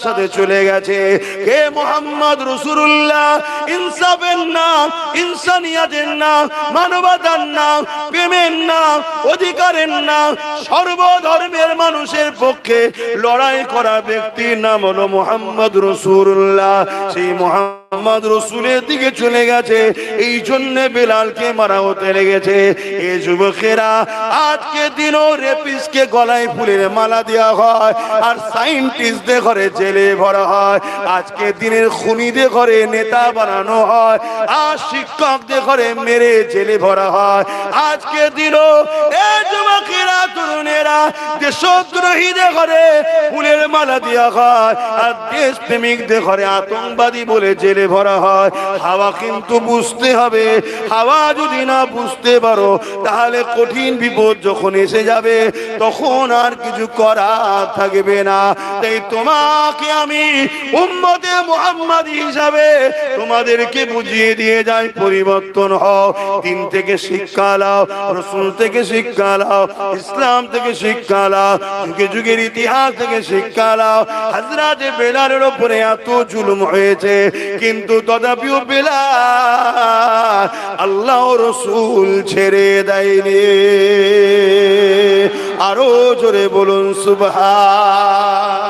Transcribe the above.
সাথে চলে গেছে। কে মুহাম্মদ রাসূলুল্লাহ ইনসাফের নাম, ইনসানিয়াতের নাম, মানবতার নাম, প্রেমের নাম, অধিকারের নাম, সর্বধর্মের মানুষের পক্ষে লড়াই করা ব্যক্তির নাম হলো মুহাম্মদ রাসূলুল্লাহ। সেই মুহাম্মদ রাসূলের দিকে চলে গেছে, এই জন্য বেলালকে মারা হতে লেগেছে। এই যুবকেরা আজকে দিনও রেপিসকে গলায় ফুলের মালা দেওয়া হয়, আর সায়েন্টিস্টদের ঘরে জেলে ভরা হয়। আজকে দিনের খুনিদের ঘরে নেতা বানানো হয়, আর শিক্ষকদের ঘরে মেরে জেলে ভরা হয়। আজকে দিনও এই যুবকেরা তরুণেরা দেশদ্রোহীদের ঘরে ফুলের মালা দেওয়া হয়, আর দেশপ্রেমিকদের ঘরে আতঙ্কবাদী বলে জেলে ভরা হয়। হাওয়া কিন্তু বুঝতে হবে, হাওয়া যদি না বুঝতে পারো তাহলে কঠিন বিপদ যখন এসে যাবে তখন আর কিছু করা থাকবে না। তাই তোমাকে আমি উম্মতে মুহাম্মাদি হিসাবে তোমাদেরকে বুঝিয়ে দিয়ে যাই, পরিবর্তন হও, দিন থেকে শিক্ষা নাও, রাসূল থেকে শিক্ষা নাও, ইসলাম থেকে শিক্ষা নাও, যুগে যুগের ইতিহাস থেকে শিক্ষা নাও। হযরত বেলালের উপরে এত জুলুম হয়েছে, কিন্তু তথাপিও বেলাল আল্লাহ রাসূল ছেড়ে দেয়নি। আরো জোরে বলুন সুবহান।